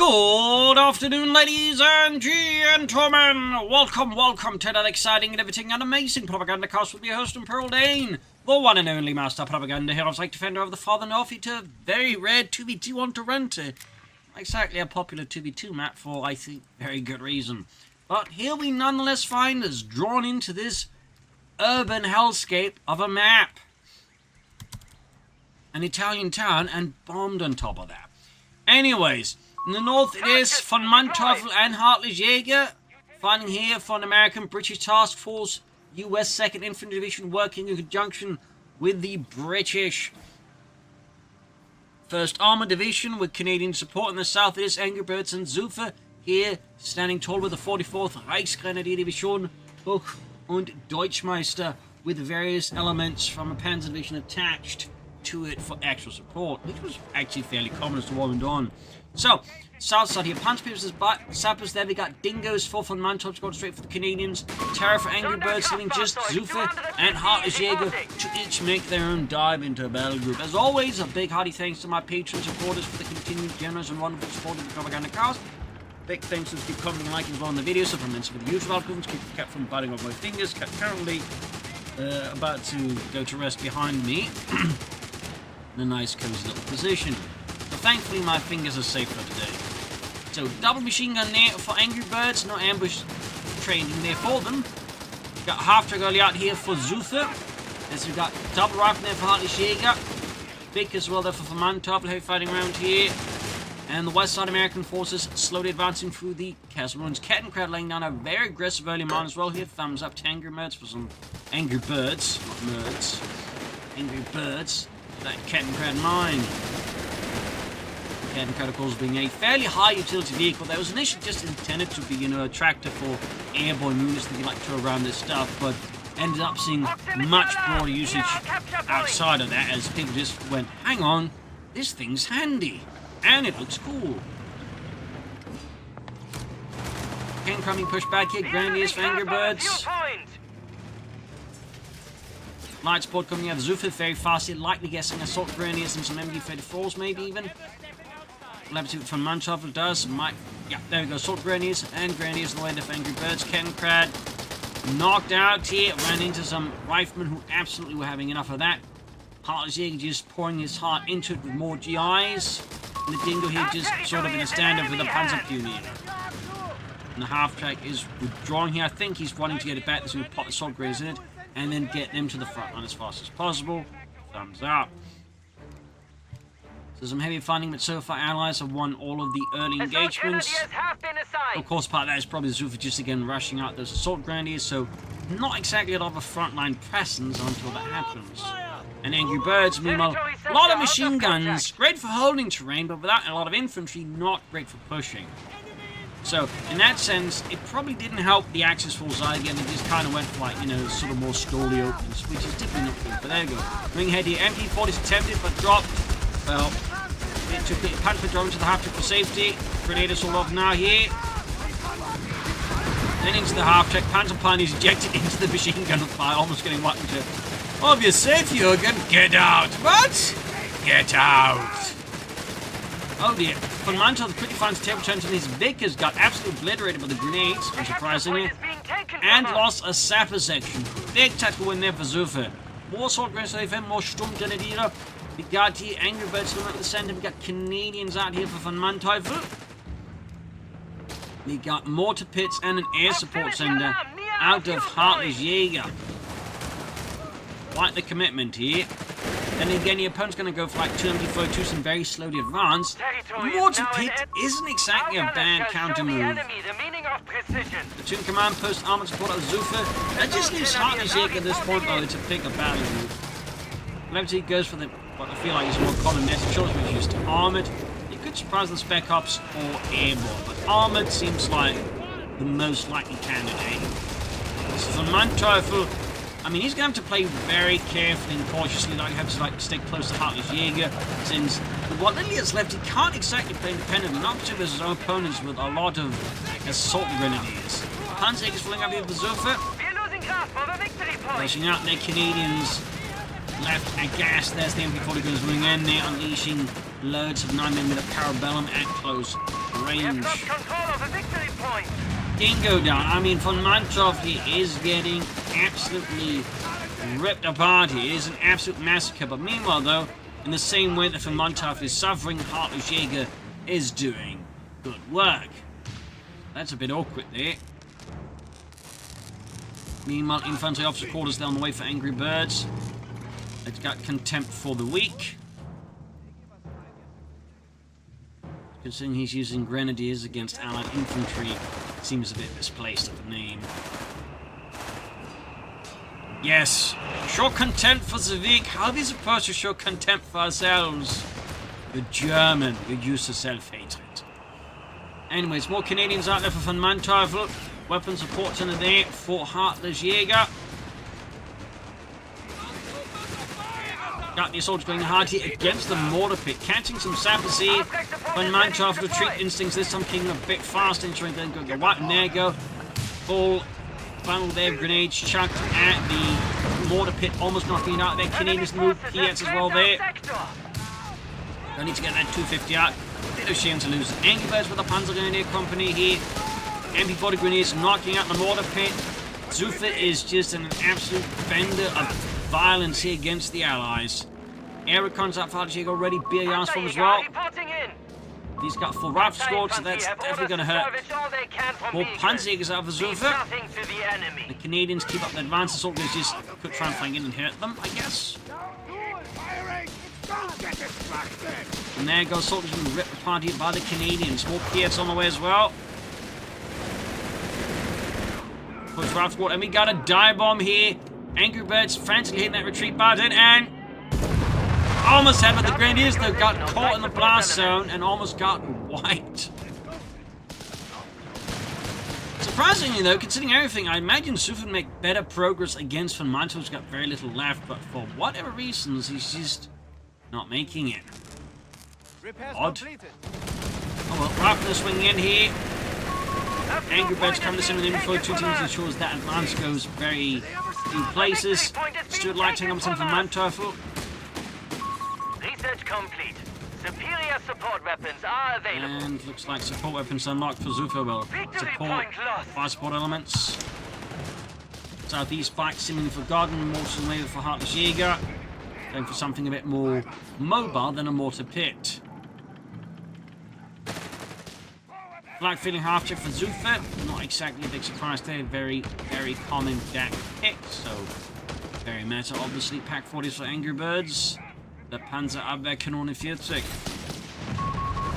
Good afternoon, ladies and gentlemen. Welcome to that exciting and everything and amazing Propagandacast with your host, Pearl Dane, the one and only master propaganda hero, like defender of the father North to very rare 2v2 on Torrente. Not exactly a popular 2v2 map for, I think, very good reason. But here we nonetheless find us drawn into this urban hellscape of a map. An Italian town and bombed on top of that. Anyways, in the north it is VonMant and HeartlessJ, fighting here for an American British Task Force US 2nd Infantry Division working in conjunction with the British 1st Armoured Division with Canadian support. In the south it is Angrybirds and Xufe, here standing tall with the 44th Reichsgrenadier Division, Hoch und Deutschmeister, with various elements from a Panzer Division attached to it for extra support, which was actually fairly common as the war went on. So, south side here, Punch Pierces, Sappers there, we got Dingoes for VonMant, going straight for the Canadians, Terror for Angrybirds, leaving just Xufe and HeartlessJ to each make their own dive into a battle group. As always, a big hearty thanks to my patron supporters for the continued generous and wonderful support of the Propagandacast. Big thanks to keep commenting and liking as well on the video, so from for the usual algorithms, kept from biting off my fingers, currently about to go to rest behind me. In a nice cozy little position. But thankfully my fingers are safe for today. So double machine gun there for Angrybirds, no ambush training there for them. We've got half trigger early out here for Xufe. As we've got double rifle there for HeartlessJ. Big as well there for VonMant, heavy fighting around here. And the west side American forces slowly advancing through the castle ruins. Kettenkrad laying down a very aggressive early mine as well here. Thumbs up to Angrybirds for some Angrybirds, not nerds. Angrybirds. That Kettenkrad mine. Kettenkrad, of course, being a fairly high utility vehicle that was initially just intended to be, a tractor for airborne units that you like to around this stuff, but ended up seeing much broader usage outside of that as people just went, hang on, this thing's handy, and it looks cool. Kettenkrad being pushed back here, Grenadiers for Angrybirds. Light support coming out of Xufe very fast here, likely guessing assault grenadiers and some MG-34s maybe even. We'll have to see what VonMant does. Yeah, there we go, assault grenadiers and grenadiers on the way to Angrybirds. Kettenkrad knocked out here, ran into some riflemen who absolutely were having enough of that. HeartlessJ just pouring his heart into it with more GIs. And the Dingo here just sort of in a standoff with a Panzerpionier. And the half-track is withdrawing here. I think he's wanting to get it back. There's going to put assault grenadiers in it. And then get them to the front line as fast as possible. Thumbs up. So some heavy fighting, but so far allies have won all of the early engagements. Of course, part of that is probably Xufe just again rushing out those assault grenadiers, so not exactly a lot of a frontline presence until that happens. And Angrybirds, meanwhile, a lot of machine guns, great for holding terrain, but without a lot of infantry, not great for pushing. So, in that sense, it probably didn't help the Axis force again. It just kind of went for, sort of more stally openings, which is typically not good. But there you go. Ring ahead here. MP-40s attempted, but dropped. Well, it took the punch drone to the half-track for safety. Grenadiers all off now here. Then into the half-track. Panzer is ejected into the machine gun fire, almost getting whacked into. Oh, you're safe, Jürgen. Get out. What? Get out. Oh dear. VonMant quickly finds table turns and his Vickers got absolutely obliterated by the grenades, unsurprisingly, and lost a sapper section. Big tactical win there for Xufe. More assault grenadiers for him, more Sturmgrenadier. We got here Angrybirds still at the center. We got Canadians out here for VonMant. We got mortar pits and an air support center out of HeartlessJ. Quite the commitment here. Then again, the opponent's going to go for like 2 MG-42s and very slowly advance. Mortar pit isn't exactly a bad counter move. Platoon command post armored support of Xufe. That just leaves HeartlessJ at this point though to pick a battle move. Levity goes for what I feel like is a more common message choice, which is just armored. It could surprise the spec ops or airborne, but armored seems like the most likely candidate. This is VonMant. He's going to have to play very carefully and cautiously, have to stay close to HeartlessJ, since with what little is left, he can't exactly play independently, not to his own opponents with a lot of assault grenadiers. Panzer is filling up here for Xufe. Pushing out their Canadians. Left aghast, there's the MP-40 guns running in there, unleashing loads of 9mm Parabellum at close range. Control of the victory point. Dingo down. I mean, VonMant, he is getting absolutely ripped apart. He is an absolute massacre. But meanwhile, though, in the same way that VonMant is suffering, HeartlessJ is doing good work. That's a bit awkward there. Meanwhile, infantry officer quarters down the way for Angrybirds. It's got contempt for the weak. Considering he's using grenadiers against allied infantry, seems a bit misplaced of a name. Yes, show contempt for the weak. How are we supposed to show contempt for ourselves? The German, you use the self-hatred. Anyways, more Canadians out there for VonMant. Weapon support center there for HeartlessJ. Got the soldiers going hard here against the mortar pit, catching some sappers here. VonMant retreat instincts this time kicking a bit fast, ensuring they go right, and there you go. Full funnel there, grenades chucked at the mortar pit, almost knocking it out there. Canadians move here as well there. Don't need to get that 250 out. Bit of shame to lose. Angrybirds with a Panzer Grenadier Company here. MP40 grenades knocking out the mortar pit. Xufe is just an absolute bender of violence here against the Allies. Air recons out for HeartlessJ already. BAR's from as well. He's got full rifle squad, so that's definitely going to hurt. More Panzerjägers out for Xufe. The Canadians keep up the advance. The soldiers just could try and flank in and hurt them, I guess. And there goes soldiers being ripped apart here by the Canadians. More PFs on the way as well. Push rifle squad, and we got a dive bomb here. Angrybirds frantically hitting that retreat button, and almost had, but the Grenadiers though got caught in the blast zone and almost got wiped. Surprisingly though, considering everything, I imagine Xufe would make better progress against VonMant, who's got very little left, but for whatever reasons, he's just not making it. Odd. Oh well, rifle swinging in here. Angrybirds coming to send an info, two teams ensures that advance goes very few places. Stuart Light taking up some VonMant. Research complete. Superior support weapons are available. And looks like support weapons unlocked for Xufe. Well, support fire support elements. Southeast Pike seemingly forgotten. Mortar wave for HeartlessJ. Going for something a bit more mobile than a mortar pit. Flag feeling half check for Xufe. Not exactly a big surprise there. Very, very common DAK pick. So, very meta. Obviously, Pack 40s for Angrybirds. The Panzer Abwehrkanone 40.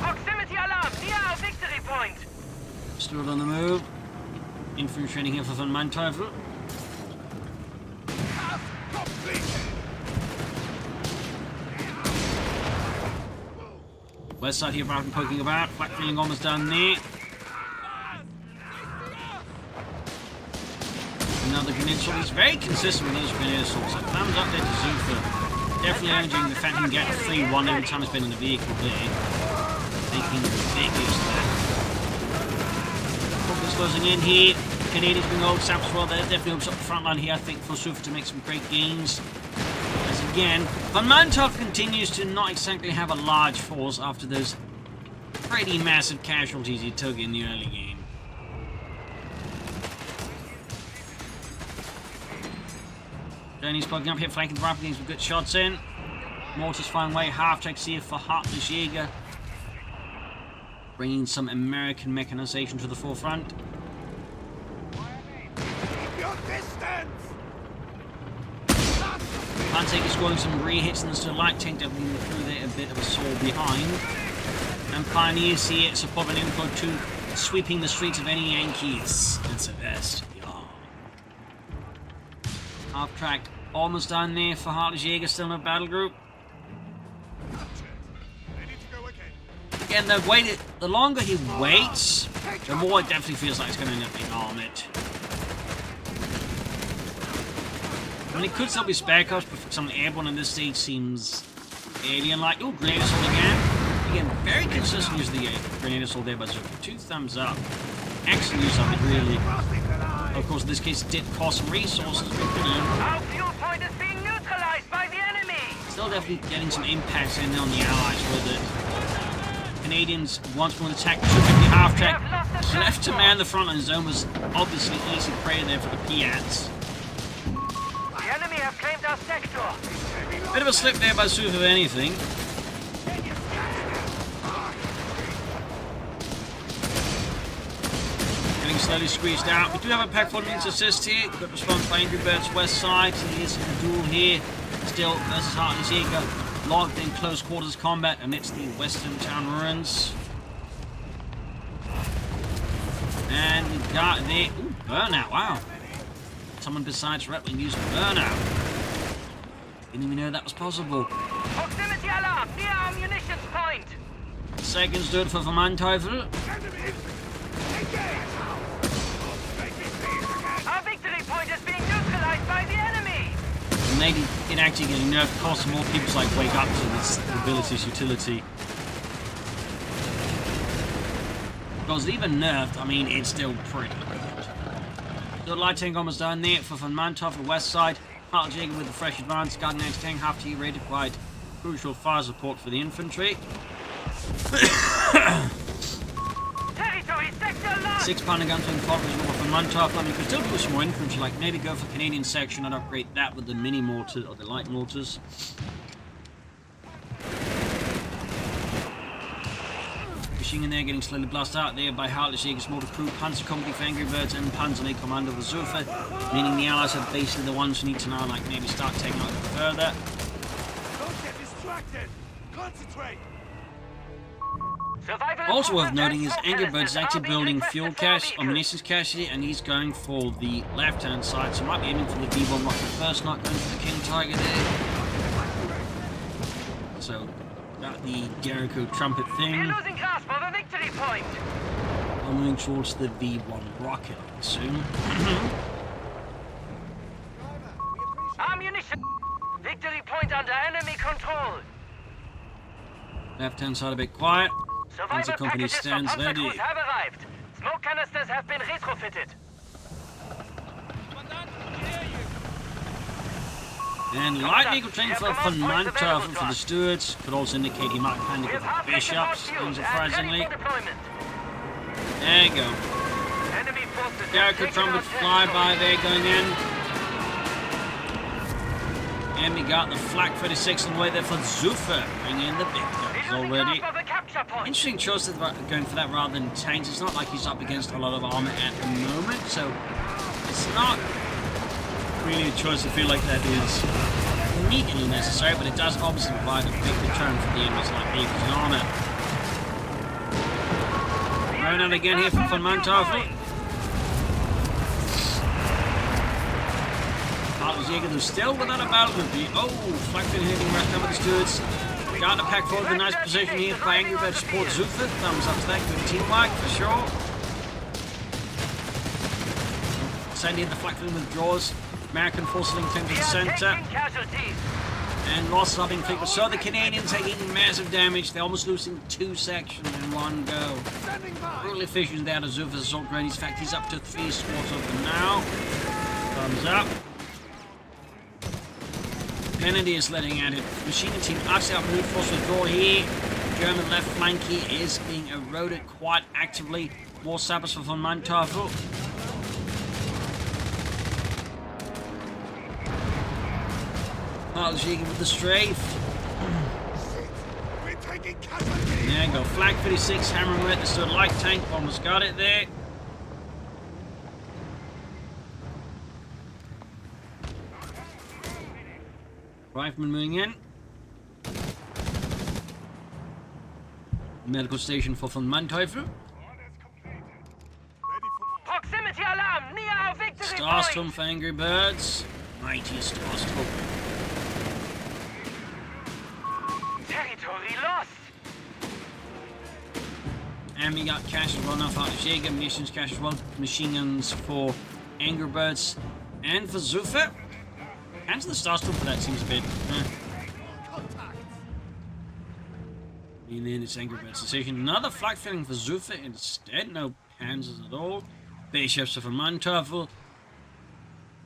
Proximity alarm near our victory point. Stuart on the move. Infantry training here for VonMant. West side here, Broughton poking about. Flag feeling almost down there. Another grenade assault. He's very consistent with those grenade assaults. So thumbs up there to Xufe. Definitely managing the fact he can get a free one every time he's been in the vehicle there. Making big use of that. Focus closing in here. Canadians being old saps as well. They're definitely up the front line here, I think, for Xufe to make some great gains. Again, VonMant continues to not exactly have a large force after those pretty massive casualties he took in the early game. Journey's plugging up here, flanking the rifle games with good shots in. Mortars firing away, half checks here for HeartlessJ. Bringing some American mechanization to the forefront. Panzerjäger scoring some re-hits and there's a light tank definitely through there, a bit of a saw behind. And Pioneers here supporting info 2, sweeping the streets of any Yankees. It's a best. Yeah. Half track almost down there for HeartlessJ, still in a battle group. Again, the longer he waits, the more it definitely feels like it's going to end up being Armoured. I mean, it could still be spare cost, but something airborne in this stage seems alien-like. Oh, grenade assault again. Again, very consistent use of the grenade assault there by Xufe. 2 thumbs up. Excellent use of it, really. Of course, in this case, it did cost some resources, but you know. Our fuel point is being neutralized by the enemy. Still definitely getting some impacts in on the Allies with it. Canadians once more attack 250 half track. Left to man the front line zone was obviously easy prey there for the Piats. The enemy have claimed our sector. Bit of a slip there by Xufe, if anything. Getting slowly squeezed out. We do have a pack for means assist here. Good response by Angrybirds west side. So he is in a duel here. Still versus HeartlessJ. Locked in close quarters combat amidst the western town ruins. And we got the burnout. Wow. Someone besides Retling used burnout. Didn't even know that was possible. Proximity alarm near our munitions point. Seconds do it for VonMant. Our victory point is being neutralized by the enemy. And maybe it actually getting nerfed costs more people to like wake up to this ability's utility. Because even nerfed, I mean, it's still pretty good. The light tank almost done there for VonMant off the west side. HeartlessJ with the fresh advance. Got an next tank, half T ready to provide crucial fire support for the infantry. Territory sector lost. 6-pounder gun tank fought with VonMant off. I mean, you could still do some more infantry, like maybe go for Canadian section and upgrade that with the mini mortar or the light mortars. In there, getting slowly blasted out there by HeartlessJ's mortar crew, Panzer Company for Angrybirds, and Panzer Commander for Xufe, meaning the allies are basically the ones who need to now, like, maybe start taking out further. Don't get distracted. Concentrate. Also worth noting is Angrybirds is actually building fuel cache, munitions cache here, and he's going for the left-hand side, so might be aiming for the V1 rocket first, not going for the King Tiger there. So, got the Jericho trumpet thing. We're losing grasp of a victory point. I'm moving towards the V1 rocket, I assume. Ammunition. Victory point under enemy control. Left-hand side a bit quiet. Survivor Panzer Company packages stands for Panzer ready. crews have arrived. Smoke canisters have been retrofitted. And light vehicle training for VonMant for the stewards. Could also indicate he might hand it with the bishops, unsurprisingly. There you go. Jericho trumpet flyby there going in. And we got the Flak 36 on the way there for Xufe, bringing in the big guns already. Interesting choice of going for that rather than tanks. It's not like he's up against a lot of armor at the moment, so it's not really a choice I feel like that is immediately necessary, but it does obviously provide a big return for the enemies like vehicles and armor. Going out again here from VonMant. HeartlessJ, who's still without a battle repeat. Oh, Flak hitting right down with the stewards. Got a pack forward, a nice position here by Angrybirds support Xufe. Thumbs up to that, good teamwork for sure. Sending the Flak withdraws. American forces linked into the center. And losses are being inflicted. So the Canadians taking massive damage. They're almost losing 2 sections in one go. Really efficient there to Xufe's assault grenades. In fact, he's up to 3 squads of them now. Thumbs up. Kennedy is letting at it. Machine team actually outmaneuvered, force withdrawal here. German left flank here is being eroded quite actively. More sappers for VonMant. HeartlessJ with the strafe. There you go. Flak 56 hammering with the light tank. Almost got it there. Rifleman moving in. Medical station for VonMant. Proximity alarm near our victory Starstorm for Angrybirds. Mighty Starstorm. Territory lost. And we got cash as well now for HeartlessJ. Munitions cash as well. Machine guns for Angrybirds and for Xufe. Cancel the Starstorm for that seems a bit. And then it's Angrybirds' decision. Another Flak filling for Xufe instead. No Panzers at all. Bishops for VonMant.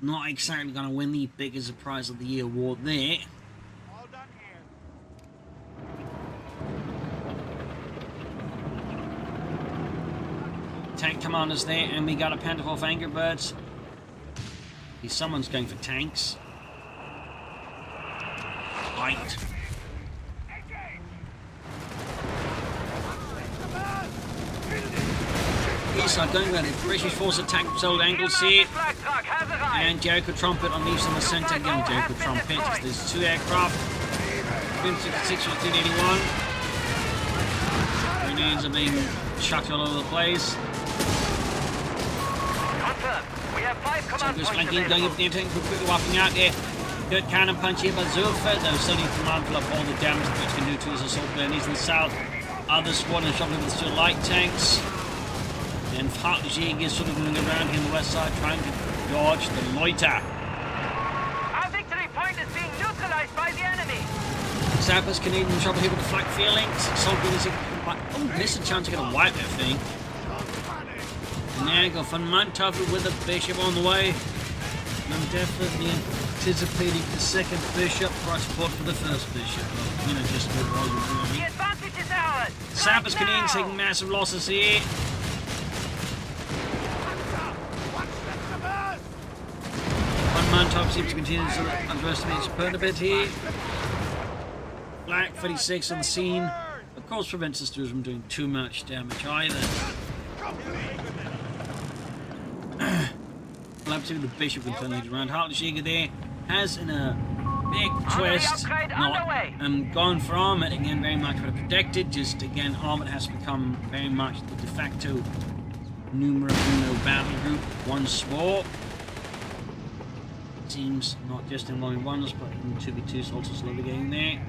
Not exactly going to win the biggest prize of the year award there. tank commanders there, and we got a pentacle of Angrybirds. Someone's going for tanks. Right. East side going around it. British force attack sold angles here. And Jericho Trumpet unleashed in the center. Again, Jericho Trumpet. There's 2 aircraft. 56 to 281. Grenades are being chucked all over the place. So there's flanking going up the tank, quickly wiping out there. Good cannon punch here by Xufe. They're certainly mindful of all the damage that it can do to his assault grenades in the south. Other squadron shoving with 2 light tanks. And HeartlessJ is sort of moving around here on the west side, trying to dodge the loiter. Our victory point is being neutralized by the enemy. Sappers, Canadian trouble here with the flak feelings. Assault grenades. Oh, missed a chance to get a wipe that thing. And there you go, VonMant with the bishop on the way. And I'm definitely anticipating the second bishop for our support for the first bishop. You know, just good volume. The advantage is ours. Sappers, Canadians taking massive losses here. VonMant seems to continue to underestimate his opponent a bit here. Black 36 on the scene. Of course, prevents us from doing too much damage either. We'll have to see the bishop can turn it around. HeartlessJ there has in a big twist not gone for Armoured again, very much what I predicted. Just again, Armoured has become very much the de facto numero uno battle group once more. Seems not just in 1v1s but in 2v2s also slowly getting there.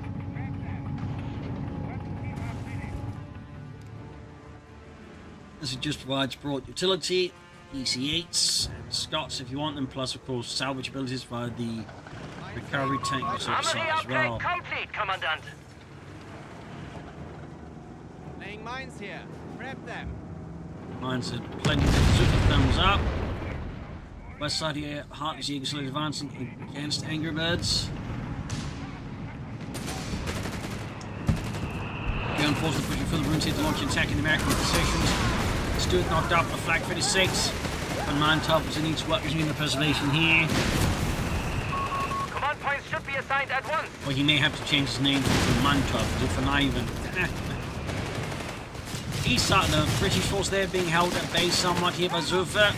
This just provides broad utility, EC8s and Scots if you want them, plus of course salvage abilities via the recovery tank as well. Complete, Commandant. Laying mines here. Prep them. Mines are plenty of super thumbs up. West side here, HeartlessJ is slowly advancing against Angrybirds. Going forces pushing for the runes here to launch an attack in the American positions. Stewart knocked up a flag 36. VonMant is in each weapons in the preservation here. Command points should be assigned at once. Or he may have to change his name to VonMant to Ivan. East side, the British force there being held at bay somewhat here by Xufe.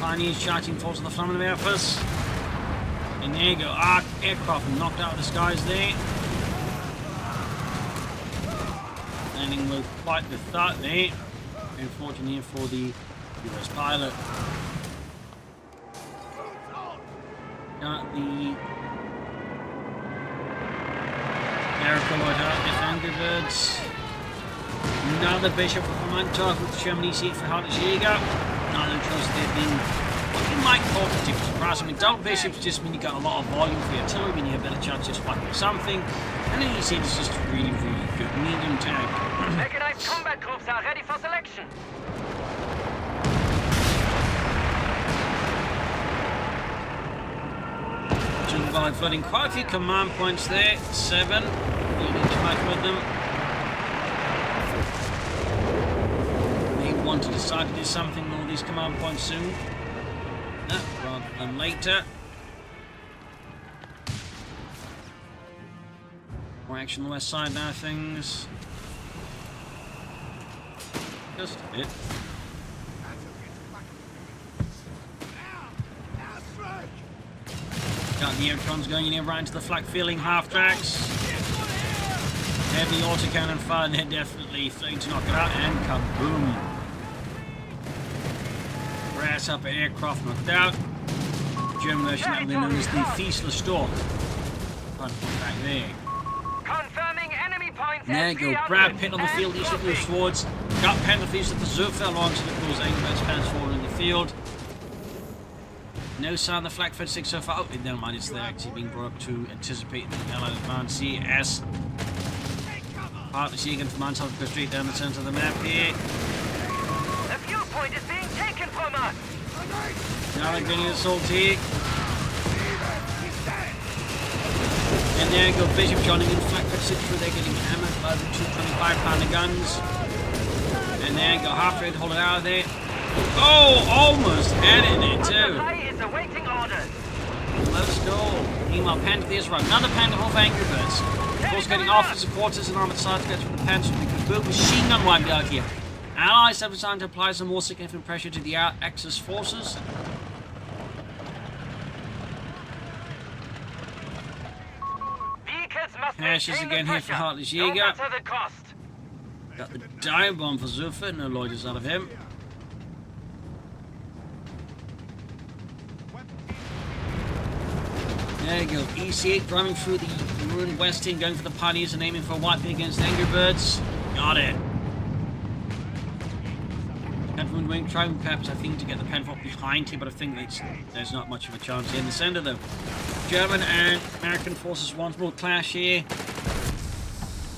Pioneers charging force on the front of the airforce. And there you go, ARC aircraft knocked out of the skies there. Landing with quite the thud there. Unfortunate here for the US pilot. Got the Jericho with Angrybirds. Another bishop for VonMant with Sherman EC8 for HeartlessJ. Another choice they've been what you might call particular surprise. I mean, double bishops just mean you got a lot of volume for your artillery, mean you have a better chance of fighting something. And then you see it's just really, really good medium tank. Mechanized combat groups are ready for selection. By flooding quite a few command points there. 7. You need to fight with them. They want to decide to do something with all these command points soon. Rather than later. More action on the west side now, things. Just a bit. Got the aircons going in here right into the flak feeling half tracks. Heavy autocannon fire and they're definitely failing to knock it out and kaboom. Brass up an aircraft knocked out. German version now known as the Feastless Stork. Back there. Confirming enemy points. There you go, Brad Pitt on the field, each of moves towards. Got penalties at the Xufe alongside the course Angrybirds pens forward in the field. No sign of the flak 36 so far. Oh, never mind, it's there actually being brought up to anticipate the Allied advance. CS. HeartlessJ against VonMant go straight down the center of the map here. The viewpoint is being taken from us. Now they're getting assault here. And there you go, Bishop joining in flak 36 where they're getting hammered by the 225-pounder guns. And in there. Got half red, hold it out of there. Oh, almost had it there too. Is awaiting orders. Let's go. Meanwhile, Panther is right. Another Panther of Angrybirds. Of course, getting officers, quarters, and armored side threats from the Panthers with a good machine gun wiped out here. Allies have decided to apply some more significant pressure to the Axis forces. Caches again here for HeartlessJ. Got the dive bomb for Xufe. No loiters out of him. There you go. EC8 driving through the ruined west team, going for the pioneers and aiming for a white pin against Angrybirds. Got it. Catwoman wing trying perhaps I think to get the Penfolk behind here, but I think there's not much of a chance here in the center though. German and American forces once more clash here.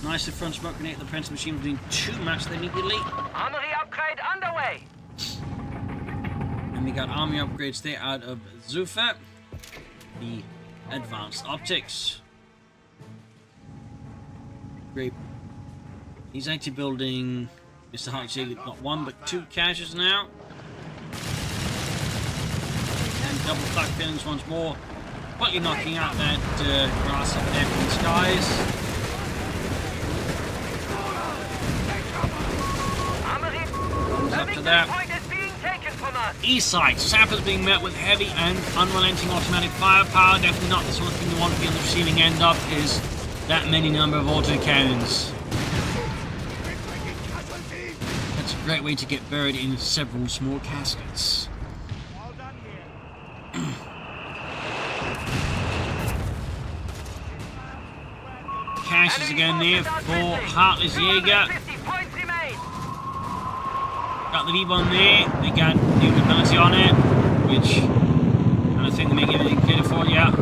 Nicely front smoke grenade. The Prince machine doing too much immediately. Armory upgrade underway. And we got army upgrades there out of Xufe. The advanced optics. Great. He's actually building. Mr. HeartlessJ got one but two caches now. And double flak fillings once more. Quickly knocking out that grass up there from the skies. Comes up to that. East side, sappers being met with heavy and unrelenting automatic firepower. Definitely not the sort of thing you want to be on the receiving end of, is that many number of autocannons. That's a great way to get buried in several small caskets. Caches again there for HeartlessJ. Got the V-bomb there. They got new ability on it, which I don't think they make anything clear for it yet.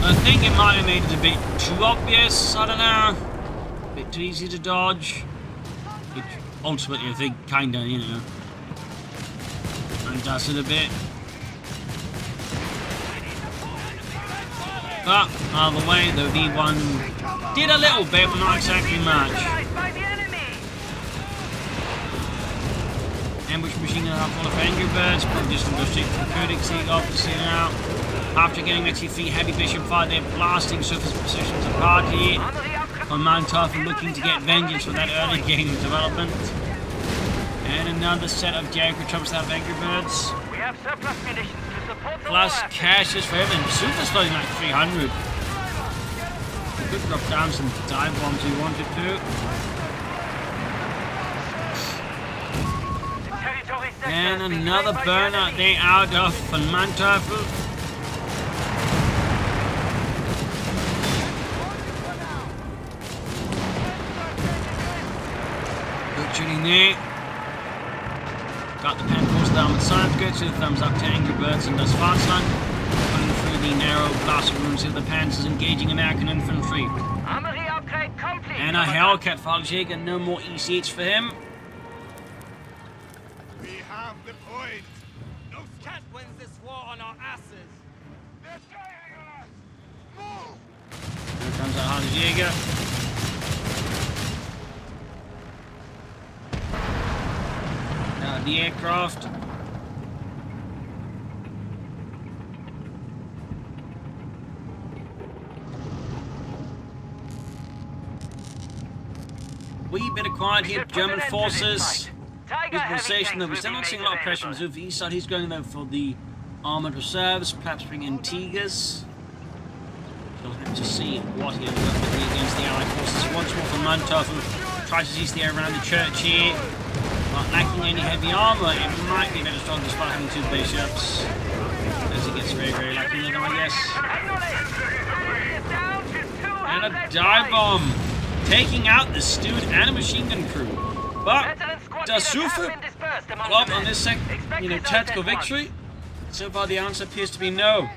I think it might have made it a bit too obvious. I don't know. A bit too easy to dodge. Which ultimately I think kinda, you know, does it a bit. But either way, the V1 did a little bit, but not exactly much. Ambush machine gun up full of Angrybirds, probably just going to go straight for the Codex here, obviously now. After getting actually 3 heavy bishop fire, they're blasting surface positions apart here. VonMant looking to get vengeance for that early game development. And another set of Jericho trumps out of Angrybirds. We have surplus munitions to support the Plus war. caches for him, and Xufe's floating like 300. Could drop down some dive bombs if you wanted to. And another burnout there out of VonMant. Good shooting there. Got the pen force down with science grid, so the thumbs up to Angrybirds and does fast line. Running through the narrow blast rooms of the Panthers, engaging American infantry. Armory upgrade complete. And a Hellcat for HeartlessJ, and no more ECH for him. We have the point. No cat wins this war on our asses. They're skying us. Move. Here comes our HeartlessJ. The aircraft. Wee bit of quiet here, German forces. Good conversation though, we're still not seeing a lot of pressure from Xufe. East side, he's going though for the armored reserves, perhaps bring in Tigers. We'll have to see what he'll do against the Allied forces. Once more for VonMant, tries to seize the air around the church here. Not lacking any heavy armor, it might be a better strong despite having 2 bishops. As he gets very, very lucky with them, I guess. And a dive bomb, taking out the steward and a machine gun crew. But does Xufe pull up on this tactical victory? So far the answer appears to be no.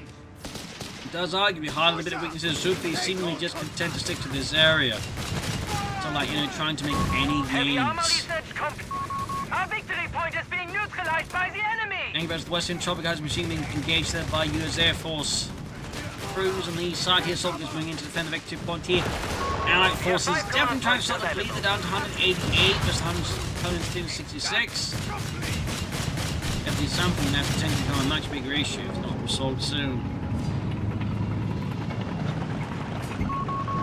It does arguably hide a bit of weaknesses. Xufe is seemingly just content to stick to this area. So like, trying to make any gains. Our victory point is being neutralized by the enemy! Angrybirds, the western tropic has machine being engaged there by US Air Force crews on the east side here. Soldiers moving in to defend the victory point here. Allied forces definitely trying to set the bleeder down to 188, just 166. Definitely something that's potentially become a much bigger issue if not resolved soon.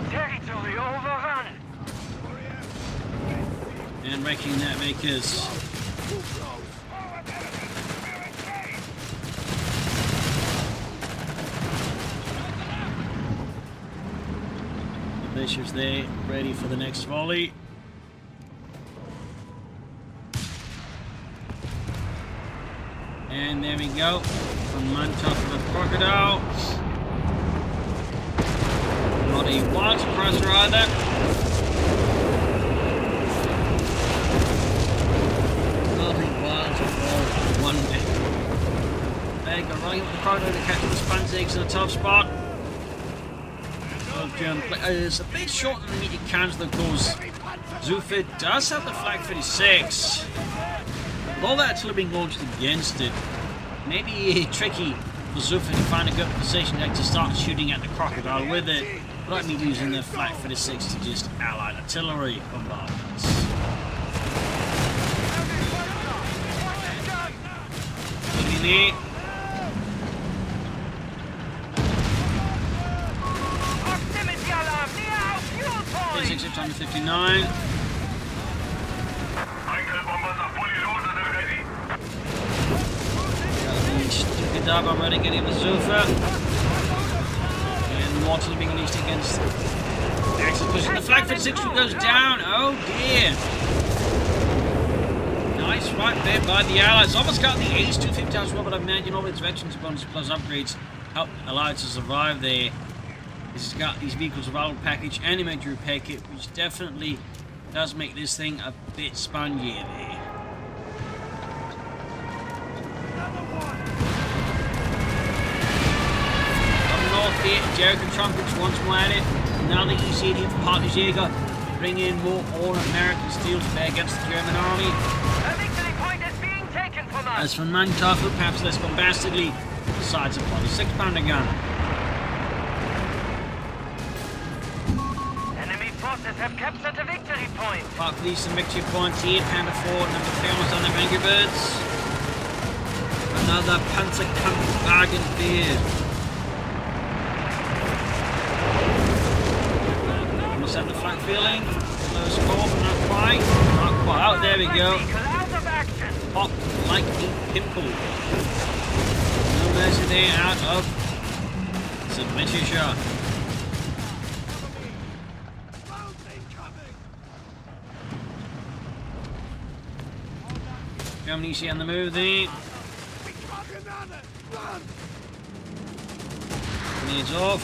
Territory overrun. And wrecking that makers. The bishops there, ready for the next volley. And there we go. VonMant for the crocodile. Not a wild suppressor either. Not a wild suppressor. One day. There you go, running up the crocodile to catch the Spanzigs in a tough spot. It's a bit short than the immediate counter, of course. Xufe does have the Flak 36. With all that artillery being launched against it, maybe tricky for Xufe to find a good position to start shooting at the crocodile with it, without me using the Flak 36 to just allied artillery bombardments. There. Proximity alarm near our fuel point. 659. Stupid up, I'm ready to get in with Xufe. And Mortal being unleashed against Axis pushing the Flak 56 goes down. Oh dear. Nice right there by the Allies. Almost got the Ace 250 as well, but I imagine all its veterans bonus plus upgrades help Allies to survive there. This has got these vehicle survival package and imagery packet, which definitely does make this thing a bit spongier there. Here, Jericho Trumpets once more at it. Now that you see it here for HeartlessJ, bring in more all-American steel to bear against the German army. A victory point is being taken from us. As for VonMant, perhaps less bombastically, decides upon a 6-pounder gun. Enemy forces have captured a victory point. Apart from these some victory points here, Panda 4, number 3 almost on the Angrybirds. Another Panzerkampfwagen there. Have the flank feeling, low score, but not quite. Not quite. Oh, there we go. Pop like a pimple. No mercy there out of submission shot. Germany see on the move there. Needs off.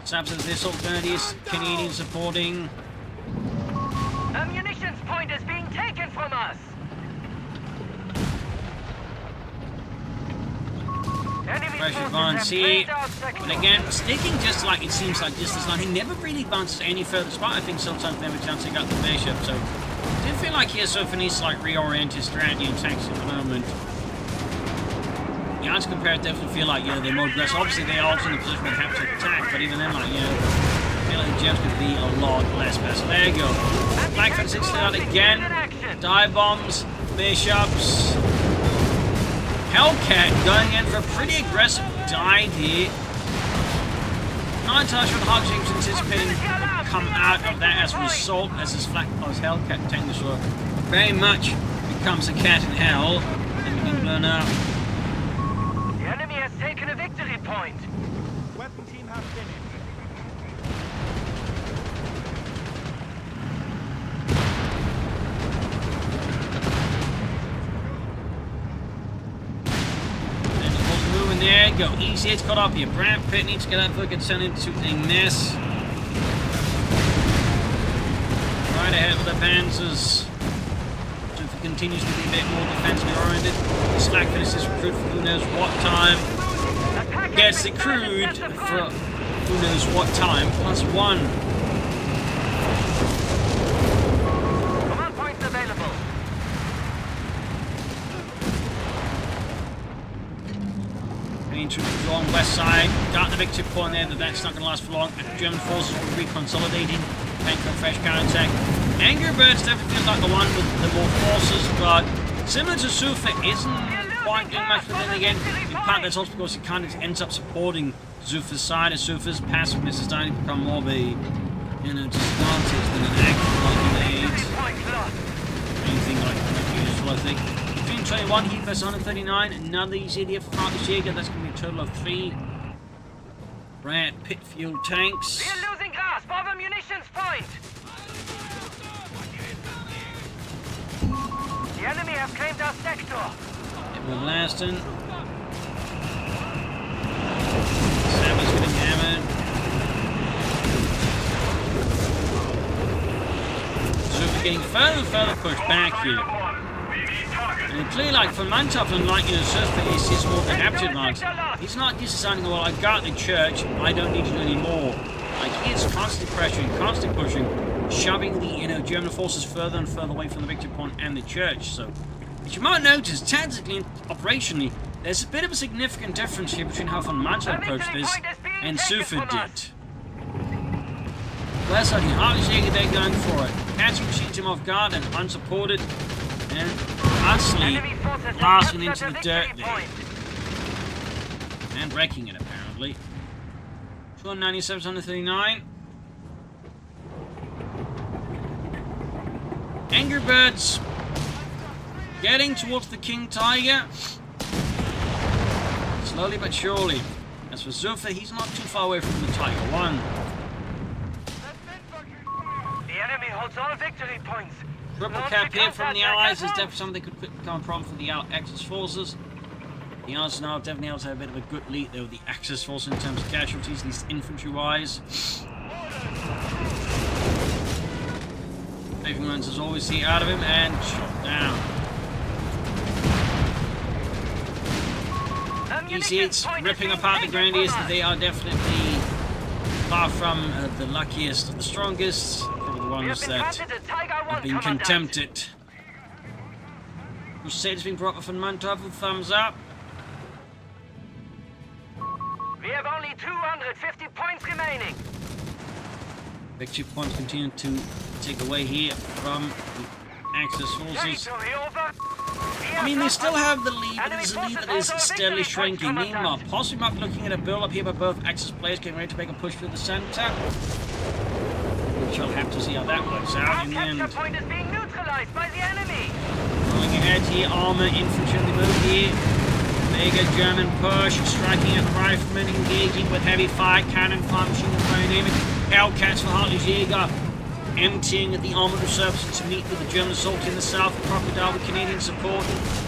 Snaps of the assault grenadiers, Canadian supporting. A munitions point is being taken from us. Pressure advance here. But again, sticking just like it seems like just this line, he never really advances any further, despite I think sometimes never chancing out the bishop. So I do feel like he also needs to like reorient his strategy and tactics at the moment. Yeah, to compare, I definitely feel like, they're more aggressive. Obviously, they are also in a position where they have to attack, but even then, like, I feel like the Germans could be a lot less passive. There you go. Flak 56 out again. Dive bombs, bishops. Hellcat going in for a pretty aggressive dive here. Not entirely sure how James anticipating to come out of that as a result, as his Hellcat tank will very much becomes a cat in hell and being blown up. The enemy has taken a victory point. Weapon team have finished. And the moving there, go easy, it's got up here. Brad Pitt needs to get that fucking sent into a mess. Right ahead with the Panzers. Continues to be a bit more defensively oriented. Slack finishes recruit for who knows what time. Gets the crude for who knows what time, +1. Command points available. into the long west side. Got the victory point there, but that's not going to last for long. German forces will be reconsolidating. Paying for a fresh counterattack. Angrybirds definitely feels like the one with the more forces, but similar to Xufe, isn't quite doing much, but then again, in part that's also because it kind of ends up supporting Xufe's side, as Xufe's passiveness is starting to become more of a, you know, disadvantage than an actual aid. Anything like useful, I think. Between 21 heat versus 139, another easy idea for HeartlessJ. That's going to be a total of 3 rat pit fuel tanks. We're losing grasp of a munitions point. The enemy have claimed our sector. We're blasting. Sammy's getting hammered. So we're getting further and further pushed back here. And clearly, like, for Mantov, unlike, you know, Xufe, is his more captured ones. He's not just deciding, well, I got the church, I don't need to do any more. Like, he is constantly pressuring, constantly pushing, shoving the, you know, German forces further and further away from the victory point and the church. So, as you might notice, tactically and operationally, there's a bit of a significant difference here between how VonMant approached this and Xufe did. Whereas I think HeartlessJ, they're going for it. Catching machine team off guard and unsupported, and utterly blasting into the dirt there. And wrecking it, apparently. 297, 139. Angrybirds getting towards the King Tiger. Slowly but surely. As for Xufe, he's not too far away from the Tiger 1. The enemy holds all victory points. Triple cap here from the Allies is definitely something that could become a problem for the Axis forces. The Allies now definitely able to have a bit of a good lead there with the Axis force in terms of casualties, at least infantry-wise. Taking runs as always see out of him and shot down. EC8's ripping apart the Grenadiers. They are definitely far from the luckiest of the strongest. Probably the ones that have been contempted. Crusader's been brought up from Mantov with thumbs up. We have only 250 points remaining. Victory points continue to take away here from the Axis forces. I mean, they still have the lead, but it's a lead that is steadily shrinking. Meanwhile, possibly might be looking at a build-up here by both Axis players getting ready to make a push through the center. We shall have to see how that works out in the end. Our point is being neutralized by the enemy. Going ahead here, armor, infantry on the move here. Mega German push, striking at the riflemen, engaging with heavy fire, cannon fire, machine gun fire, name it. Hellcats for HeartlessJ, emptying the armored reserves to meet with the German assault in the south. Crocodile with Canadian support.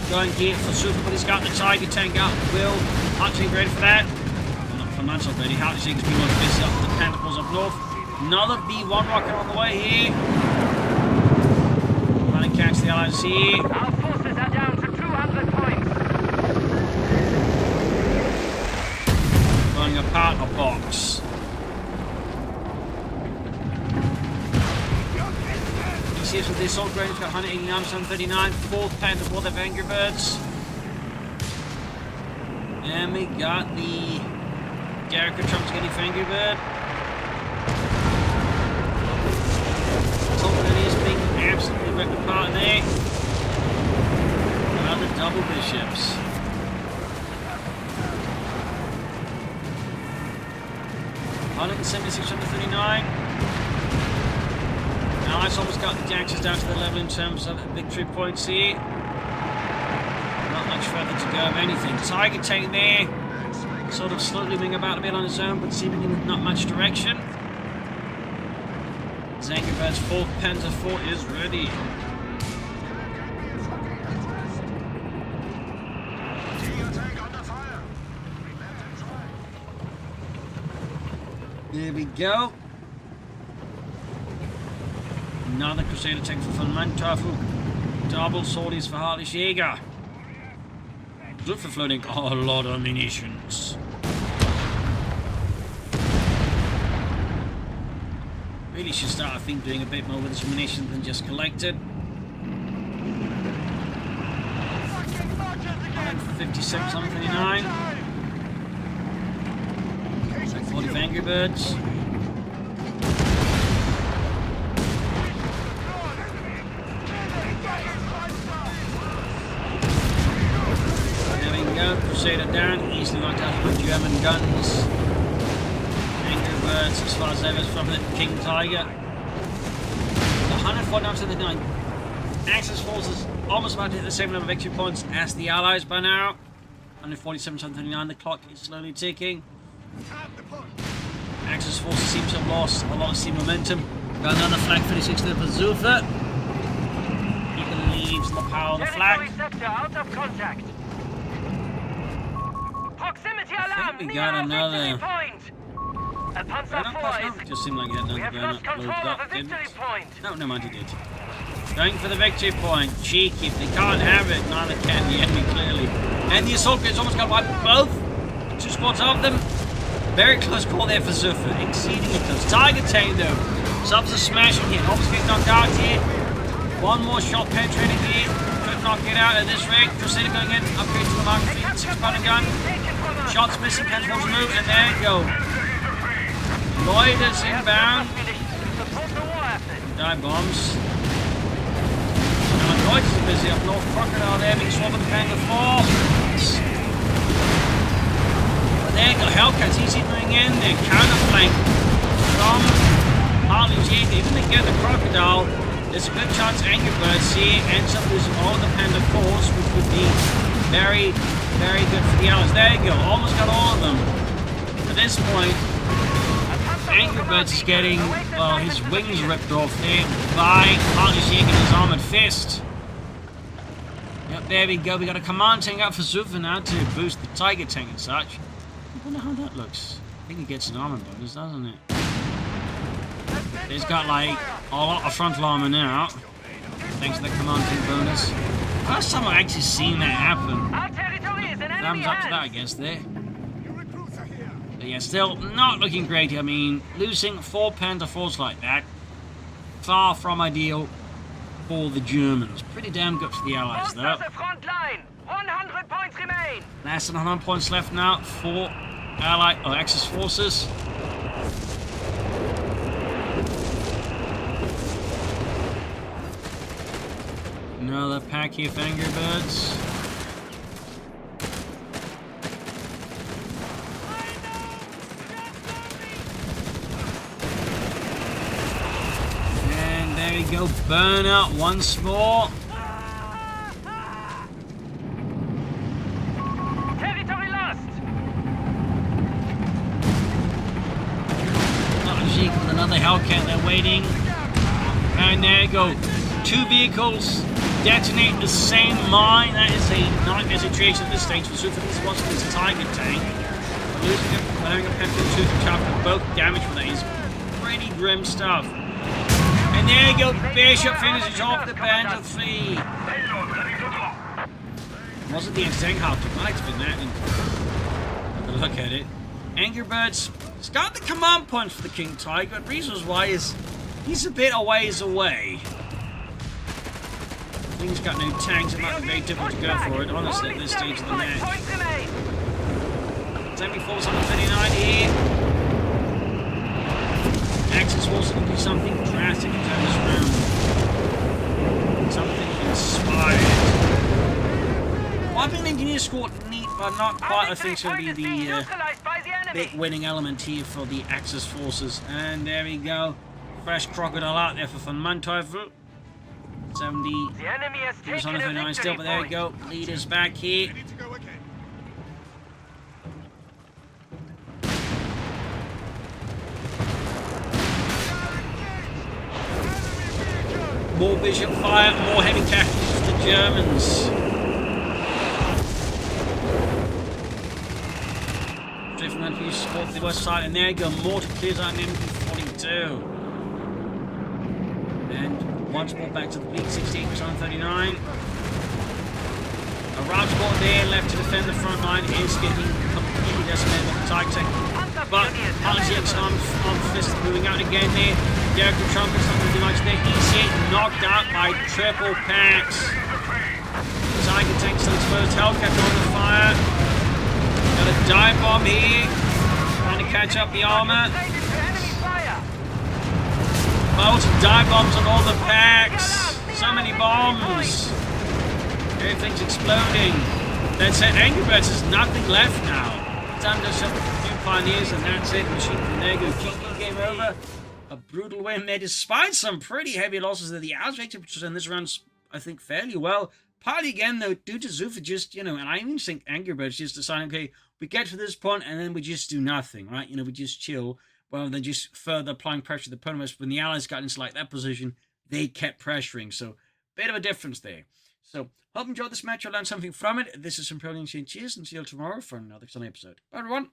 Going here for Xufe, but he's got the Tiger tank out. Will HeartlessJ ready for that? Well, not for Mantov ready. HeartlessJ has been more busy up with the Pantaples up north. Another B1 rocket on the way here. Trying to catch the Allies here. Our forces are down to 200 points. Blowing apart a box. ECS with the assault range got 189, 739. Fourth Panther for the Angrybirds. And we got the Jericho Trumps getting for Angrybird. Is being absolutely ripped apart there. Another double bishops. $176, 139. Now it's almost got the Axis down to the level in terms of victory points here. Not much further to go of anything. Tiger tank there. Sort of slowly moving about a bit on his own, but seemingly with not much direction. Angrybirds' 4th Panther Fort is ready. There we go. Another Crusader tank for VonMant. Double sorties for HeartlessJ. Xufe floating a lot of munitions. Really should start, I think, doing a bit more with his munitions than just collected. 157, 139. 40th Angrybirds. There we go, Crusader down, easily knocked out by German guns. Angrybirds as far as ever from the King Tiger. 104 down to the 9. Axis forces almost about to hit the same number of victory points as the Allies by now. 147 to 139, the clock is slowly ticking. Axis forces seem to have lost a lot of steam momentum. Got another flag 56 there for Xufe. He believes in the power of the flag. Sector out of contact. Proximity alarm we near got our another. victory point. A Panzer IV Just seemed like he had we another have gun lost uploaded control of up, a victory didn't? point. No, never mind, he did. Going for the victory point. Cheeky. If they can't have it, neither can the enemy, clearly. And the assault grenades almost got wiped both. 2 squads of them. Very close call there for Xufe. Exceedingly close. Tiger tank, though. Subs are smashing here. Almost getting knocked out here. One more shot penetrating here. Could knock it out at this rate. Crusader going in. Upgrade to the Mark 6-pounder gun. Shots missing. Can't to move. And there you go. Lloyd is inbound. Dive bombs. Now Lloyd is busy up north. Crocodile there being swamped with the Panda 4. But there you go. Hellcats easy moving in there. Counterflank from HeartlessJ. Even they get the Crocodile, there's a good chance Angrybirds here ends up losing all the Panda 4s, which would be very, very good for the Allies. There you go. Almost got all of them. At this point, Angrybirds is getting, well, his wings ripped off there by HeartlessJ and his armored fist. Yep, there we go. We got a command tank up for Xufe now to boost the Tiger tank and such. I wonder how that looks. I think he gets an armor bonus, doesn't it? He's got like a lot of frontal armor now, thanks to the command tank bonus. First time I've actually seen that happen. Our territory is in enemy Thumbs up to that, I hands. guess, there. But yeah, still not looking great. I mean, losing 4 Panther 4s like that, far from ideal for the Germans. Pretty damn good for the Allies, though. The front line. 100 points remain. Less than 100 points left now for Allied or Axis forces. Another pack here for Angrybirds. And there we go, burnout once more. Territory lost. HeartlessJ with another Hellcat, they're waiting. And there you go. 2 vehicles detonate the same mine. That is a nightmare situation at this stage for Xufe. This was this Tiger tank. Losing it, having a Panther 2 to chop both damage with that is pretty grim stuff. And there you go, Bishop finishes off the Panther 3. Wasn't the insane how to might have been that. Have a look at it. Angrybirds, it's got the command point for the King Tiger, but reasons why is he's a bit a ways away. Thing's got no tanks, it might be very difficult to go for it, honestly, at this stage of the match. 74's on the 39 here. Axis forces can do something drastic in this round. Something inspired. Well, I think the engineer scored neat, but not quite. I think it's going to be the big winning element here for the Axis forces. And there we go. Fresh Crocodile out there for VonMant. 70. The enemy has He was on taken the a 39 still, but there we victory go. Leaders back here. Ready to go again. More Bishop fire, more heavy casualties for the Germans. Driven on to support the west side, and there you go. Mortar clears out an MP42. And once more back to the fleet, 68 on 39. A route squad there left to defend the front line is getting completely decimated with the Tiger tank. But HeartlessJ's armed fist moving out again there. Derek the Trumpet's not going to do much there. He's hit, knocked out by triple packs. Tiger tank still exposed. Hellcat on the fire. Got a dive bomb here. Trying to catch up the armor. Contained into enemy fire. Molten dive bombs on all the packs. So many bombs. Everything's exploding. That's it. Angrybirds has nothing left now. It's under some few pioneers, and that's it. Machine from there go GG, game over. A brutal win there, despite some pretty heavy losses there. The average temperatures in this round's, I think, fairly well. Partly again, though, due to Xufe just, and I even think Angrybirds just deciding, okay, we get to this point and then we just do nothing, right? We just chill, rather than just further applying pressure to the opponents. When the Allies got into like that position, they kept pressuring. So, bit of a difference there. So, hope you enjoyed this match. I learned something from it. This is some Propagandacast. Cheers, and see you all tomorrow for another exciting episode. Bye, everyone.